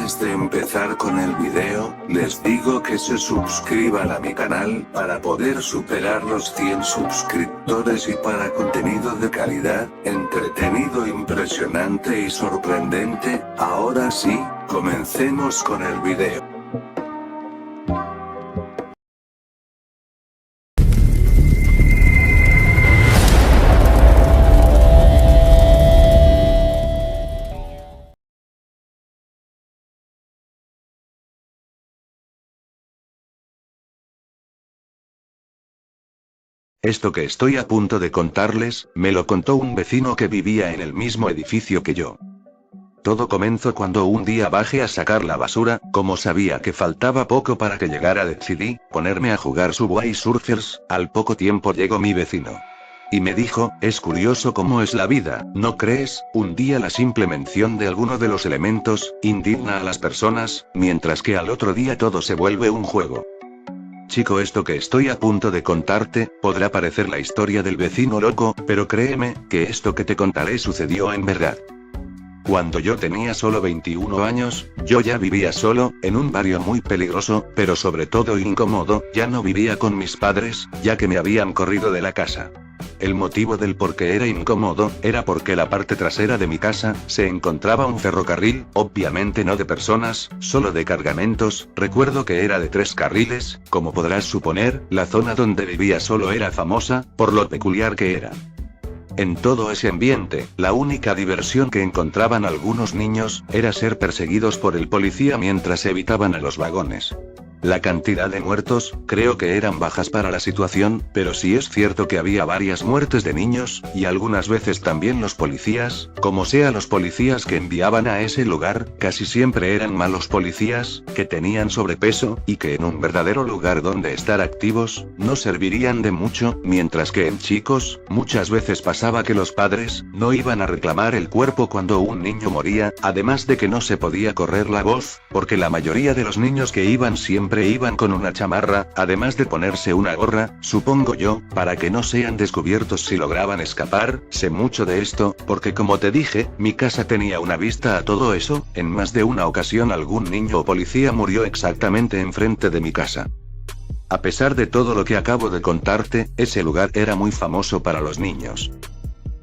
Antes de empezar con el video, les digo que se suscriban a mi canal para poder superar los 100 suscriptores y para contenido de calidad, entretenido, impresionante y sorprendente. Ahora sí, comencemos con el video. Esto que estoy a punto de contarles, me lo contó un vecino que vivía en el mismo edificio que yo. Todo comenzó cuando un día bajé a sacar la basura, como sabía que faltaba poco para que llegara decidí ponerme a jugar Subway Surfers. Al poco tiempo llegó mi vecino. Y me dijo, es curioso cómo es la vida, ¿no crees? Un día la simple mención de alguno de los elementos, indigna a las personas, mientras que al otro día todo se vuelve un juego. Chico, esto que estoy a punto de contarte, podrá parecer la historia del vecino loco, pero créeme, que esto que te contaré sucedió en verdad. Cuando yo tenía solo 21 años, yo ya vivía solo, en un barrio muy peligroso, pero sobre todo incómodo. Ya no vivía con mis padres, ya que me habían corrido de la casa. El motivo del por qué era incómodo, era porque la parte trasera de mi casa, se encontraba un ferrocarril, obviamente no de personas, solo de cargamentos. Recuerdo que era de 3 carriles, como podrás suponer, la zona donde vivía solo era famosa, por lo peculiar que era. En todo ese ambiente, la única diversión que encontraban algunos niños, era ser perseguidos por el policía mientras evitaban a los vagones. La cantidad de muertos, creo que eran bajas para la situación, pero sí es cierto que había varias muertes de niños, y algunas veces también los policías, como sea los policías que enviaban a ese lugar, casi siempre eran malos policías, que tenían sobrepeso, y que en un verdadero lugar donde estar activos, no servirían de mucho, mientras que en chicos, muchas veces pasaba que los padres, no iban a reclamar el cuerpo cuando un niño moría, además de que no se podía correr la voz, porque la mayoría de los niños que iban siempre iban con una chamarra, además de ponerse una gorra, supongo yo, para que no sean descubiertos si lograban escapar. Sé mucho de esto, porque como te dije, mi casa tenía una vista a todo eso. En más de una ocasión algún niño o policía murió exactamente enfrente de mi casa. A pesar de todo lo que acabo de contarte, ese lugar era muy famoso para los niños.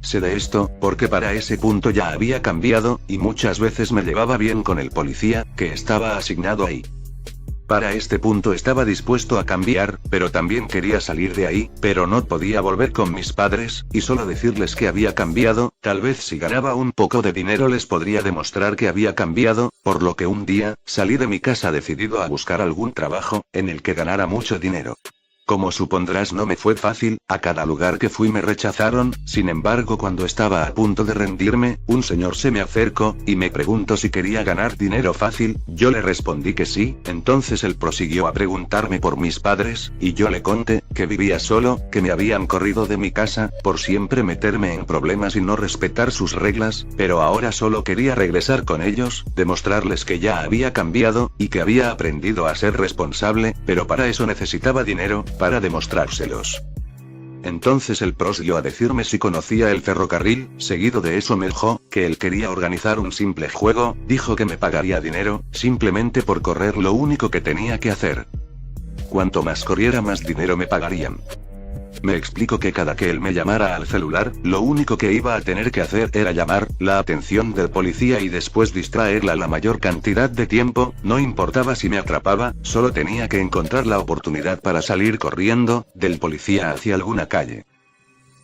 Sé de esto, porque para ese punto ya había cambiado, y muchas veces me llevaba bien con el policía, que estaba asignado ahí. Para este punto estaba dispuesto a cambiar, pero también quería salir de ahí, pero no podía volver con mis padres, y solo decirles que había cambiado. Tal vez si ganaba un poco de dinero les podría demostrar que había cambiado, por lo que un día, salí de mi casa decidido a buscar algún trabajo, en el que ganara mucho dinero. Como supondrás no me fue fácil, a cada lugar que fui me rechazaron. Sin embargo, cuando estaba a punto de rendirme, un señor se me acercó, y me preguntó si quería ganar dinero fácil. Yo le respondí que sí. Entonces él prosiguió a preguntarme por mis padres, y yo le conté, que vivía solo, que me habían corrido de mi casa, por siempre meterme en problemas y no respetar sus reglas, pero ahora solo quería regresar con ellos, demostrarles que ya había cambiado, y que había aprendido a ser responsable, pero para eso necesitaba dinero, para demostrárselos. Entonces él prosiguió a decirme si conocía el ferrocarril. Seguido de eso me dijo, que él quería organizar un simple juego. Dijo que me pagaría dinero, simplemente por correr, lo único que tenía que hacer. Cuanto más corriera más dinero me pagarían. Me explicó que cada que él me llamara al celular, lo único que iba a tener que hacer era llamar la atención del policía y después distraerla la mayor cantidad de tiempo. No importaba si me atrapaba, solo tenía que encontrar la oportunidad para salir corriendo del policía hacia alguna calle.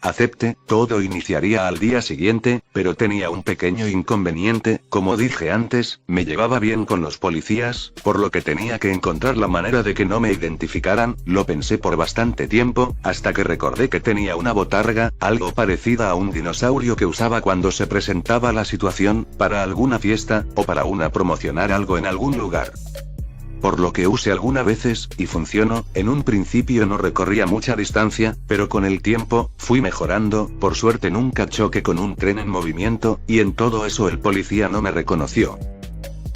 Acepté. Todo iniciaría al día siguiente, pero tenía un pequeño inconveniente. Como dije antes, me llevaba bien con los policías, por lo que tenía que encontrar la manera de que no me identificaran. Lo pensé por bastante tiempo, hasta que recordé que tenía una botarga, algo parecida a un dinosaurio que usaba cuando se presentaba la situación, para alguna fiesta, o para promocionar algo en algún lugar. Por lo que usé algunas veces, y funcionó. En un principio no recorría mucha distancia, pero con el tiempo, fui mejorando. Por suerte nunca choqué con un tren en movimiento, y en todo eso el policía no me reconoció.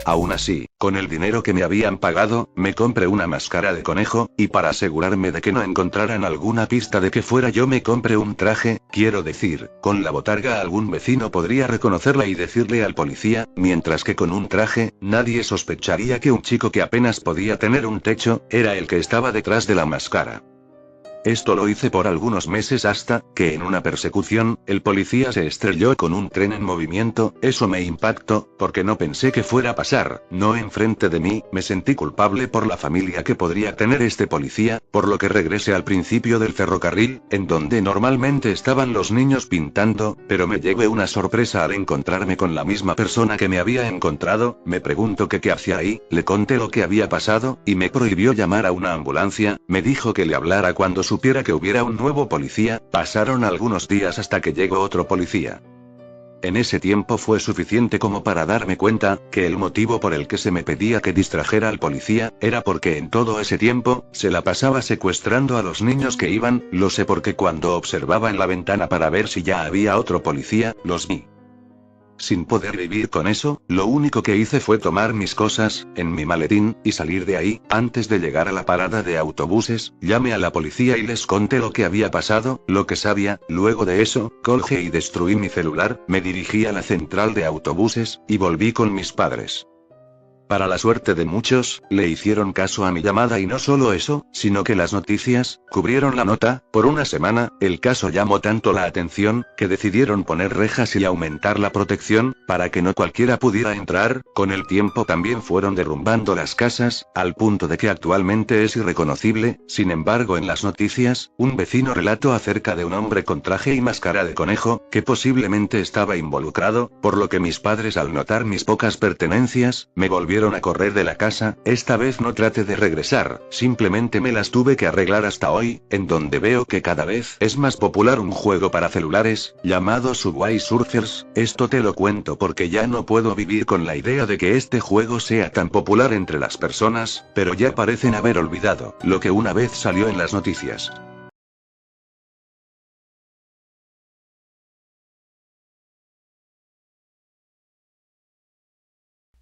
Aún así, con el dinero que me habían pagado, me compré una máscara de conejo, y para asegurarme de que no encontraran alguna pista de que fuera yo me compré un traje, quiero decir, con la botarga algún vecino podría reconocerla y decirle al policía, mientras que con un traje, nadie sospecharía que un chico que apenas podía tener un techo, era el que estaba detrás de la máscara. Esto lo hice por algunos meses hasta que en una persecución, el policía se estrelló con un tren en movimiento. Eso me impactó, porque no pensé que fuera a pasar, no enfrente de mí. Me sentí culpable por la familia que podría tener este policía, por lo que regresé al principio del ferrocarril, en donde normalmente estaban los niños pintando, pero me llevé una sorpresa al encontrarme con la misma persona que me había encontrado. Me preguntó que qué hacía ahí, le conté lo que había pasado, y me prohibió llamar a una ambulancia. Me dijo que le hablara cuando supiera que hubiera un nuevo policía. Pasaron algunos días hasta que llegó otro policía. En ese tiempo fue suficiente como para darme cuenta, que el motivo por el que se me pedía que distrajera al policía, era porque en todo ese tiempo, se la pasaba secuestrando a los niños que iban. Lo sé porque cuando observaba en la ventana para ver si ya había otro policía, los vi. Sin poder vivir con eso, lo único que hice fue tomar mis cosas, en mi maletín, y salir de ahí. Antes de llegar a la parada de autobuses, llamé a la policía y les conté lo que había pasado, lo que sabía. Luego de eso, colgué y destruí mi celular, me dirigí a la central de autobuses, y volví con mis padres. Para la suerte de muchos, le hicieron caso a mi llamada y no solo eso, sino que las noticias cubrieron la nota. Por una semana, el caso llamó tanto la atención, que decidieron poner rejas y aumentar la protección, para que no cualquiera pudiera entrar. Con el tiempo también fueron derrumbando las casas, al punto de que actualmente es irreconocible. Sin embargo, en las noticias, un vecino relató acerca de un hombre con traje y máscara de conejo, que posiblemente estaba involucrado, por lo que mis padres, al notar mis pocas pertenencias, me volvieron a correr de la casa. Esta vez no traté de regresar, simplemente me las tuve que arreglar hasta hoy, en donde veo que cada vez es más popular un juego para celulares, llamado Subway Surfers. Esto te lo cuento porque ya no puedo vivir con la idea de que este juego sea tan popular entre las personas, pero ya parecen haber olvidado lo que una vez salió en las noticias.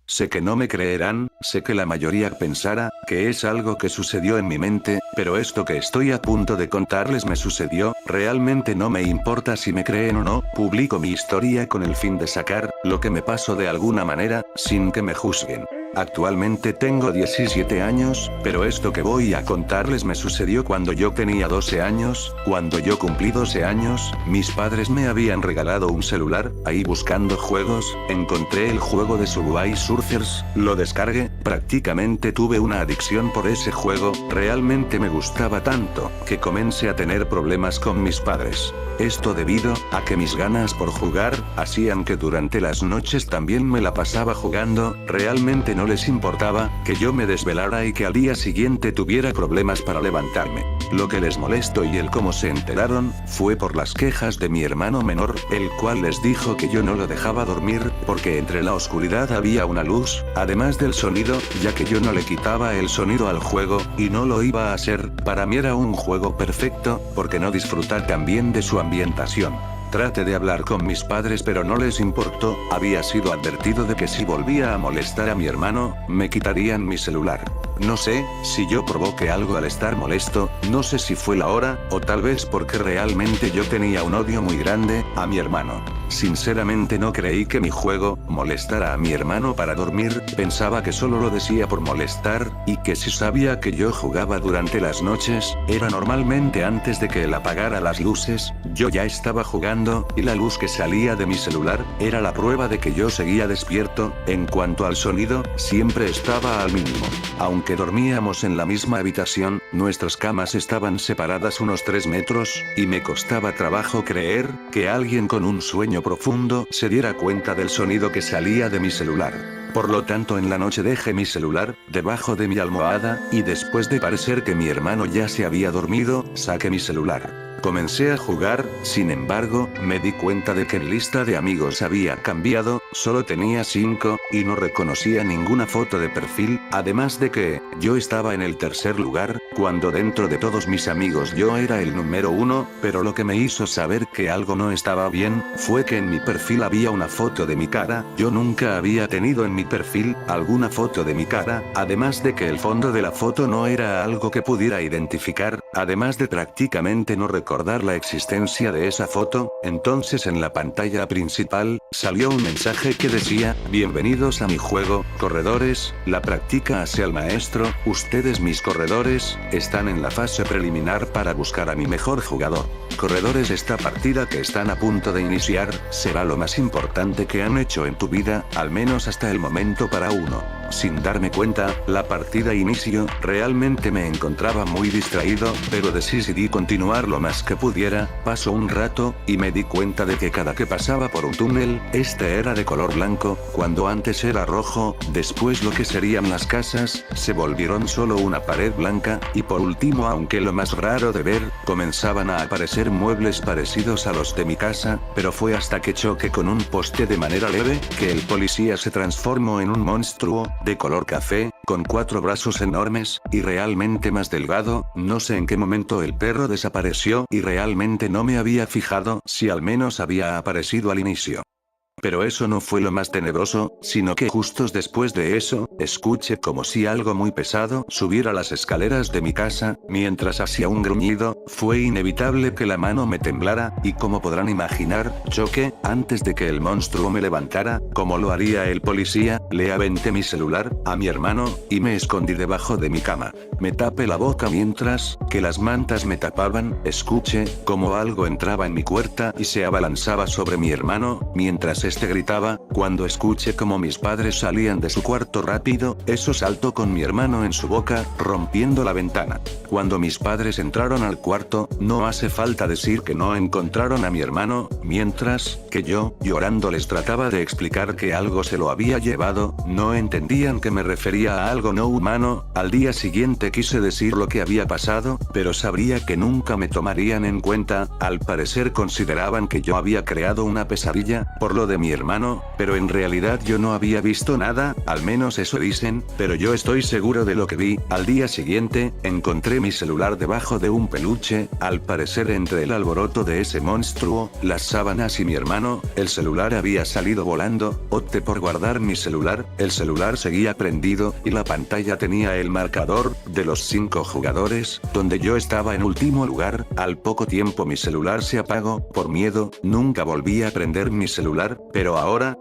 Sé que no me creerán, sé que la mayoría pensará que es algo que sucedió en mi mente, pero esto que estoy a punto de contarles me sucedió. Realmente no me importa si me creen o no. Publico mi historia con el fin de sacar lo que me pasó de alguna manera, sin que me juzguen. Actualmente tengo 17 años, pero esto que voy a contarles me sucedió cuando yo tenía 12 años. Cuando yo cumplí 12 años, mis padres me habían regalado un celular. Ahí buscando juegos, encontré el juego de Subway Surfers, lo descargué. Prácticamente tuve una adicción por ese juego. Realmente me gustaba tanto, que comencé a tener problemas con mis padres. Esto debido a que mis ganas por jugar hacían que durante las noches también me la pasaba jugando. Realmente no les importaba que yo me desvelara y que al día siguiente tuviera problemas para levantarme. Lo que les molestó y el cómo se enteraron fue por las quejas de mi hermano menor, el cual les dijo que yo no lo dejaba dormir porque entre la oscuridad había una luz, además del sonido, ya que yo no le quitaba el sonido al juego, y no lo iba a hacer. Para mí era un juego perfecto, porque no disfrutar también de su ambientación. Traté de hablar con mis padres pero no les importó. Había sido advertido de que si volvía a molestar a mi hermano, me quitarían mi celular. No sé si yo provoqué algo al estar molesto, no sé si fue la hora, o tal vez porque realmente yo tenía un odio muy grande a mi hermano. Sinceramente no creí que mi juego molestara a mi hermano para dormir. Pensaba que solo lo decía por molestar, y que si sabía que yo jugaba durante las noches, era normalmente antes de que él apagara las luces. Yo ya estaba jugando, y la luz que salía de mi celular era la prueba de que yo seguía despierto. En cuanto al sonido, siempre estaba al mínimo. Aunque dormíamos en la misma habitación, nuestras camas estaban separadas unos 3 metros, y me costaba trabajo creer que alguien con un sueño profundo se diera cuenta del sonido que salía de mi celular. Por lo tanto, en la noche dejé mi celular debajo de mi almohada, y después de parecer que mi hermano ya se había dormido, saqué mi celular. Comencé a jugar. Sin embargo, me di cuenta de que en lista de amigos había cambiado, solo tenía 5, y no reconocía ninguna foto de perfil, además de que, yo estaba en el tercer lugar, cuando dentro de todos mis amigos yo era el número 1, pero lo que me hizo saber que algo no estaba bien, fue que en mi perfil había una foto de mi cara. Yo nunca había tenido en mi perfil alguna foto de mi cara, además de que el fondo de la foto no era algo que pudiera identificar, además de prácticamente no recordar la existencia de esa foto. Entonces en la pantalla principal, salió un mensaje que decía: bienvenidos a mi juego, corredores, la práctica hacia el maestro, ustedes mis corredores, están en la fase preliminar para buscar a mi mejor jugador. Corredores, esta partida que están a punto de iniciar, será lo más importante que han hecho en tu vida, al menos hasta el momento para uno. Sin darme cuenta, la partida inició, realmente me encontraba muy distraído, pero decidí continuar lo más que pudiera. Pasó un rato, y me di cuenta de que cada que pasaba por un túnel, este era de color blanco, cuando antes era rojo, después lo que serían las casas, se volvieron solo una pared blanca, y por último, aunque lo más raro de ver, comenzaban a aparecer muebles parecidos a los de mi casa, pero fue hasta que choqué con un poste de manera leve, que el policía se transformó en un monstruo, de color café, con 4 brazos enormes, y realmente más delgado. No sé en qué momento el perro desapareció, y realmente no me había fijado si al menos había aparecido al inicio. Pero eso no fue lo más tenebroso, sino que justo después de eso, escuché como si algo muy pesado subiera las escaleras de mi casa, mientras hacía un gruñido. Fue inevitable que la mano me temblara, y como podrán imaginar, choqué, antes de que el monstruo me levantara, como lo haría el policía, le aventé mi celular a mi hermano, y me escondí debajo de mi cama. Me tapé la boca mientras que las mantas me tapaban. Escuché como algo entraba en mi puerta y se abalanzaba sobre mi hermano, mientras este gritaba. Cuando escuché como mis padres salían de su cuarto rápido, eso saltó con mi hermano en su boca, rompiendo la ventana. Cuando mis padres entraron al cuarto, no hace falta decir que no encontraron a mi hermano, mientras que yo, llorando, les trataba de explicar que algo se lo había llevado. No entendían que me refería a algo no humano. Al día siguiente quise decir lo que había pasado, pero sabría que nunca me tomarían en cuenta. Al parecer consideraban que yo había creado una pesadilla por lo de mi hermano, pero en realidad yo no había visto nada, al menos eso dicen, pero yo estoy seguro de lo que vi. Al día siguiente, encontré mi celular debajo de un peluche, al parecer entre el alboroto de ese monstruo, las sábanas y mi hermano, el celular había salido volando. Opté por guardar mi celular, el celular seguía prendido, y la pantalla tenía el marcador de los 5 jugadores, donde yo estaba en último lugar. Al poco tiempo mi celular se apagó. Por miedo, nunca volví a prender mi celular, pero ahora,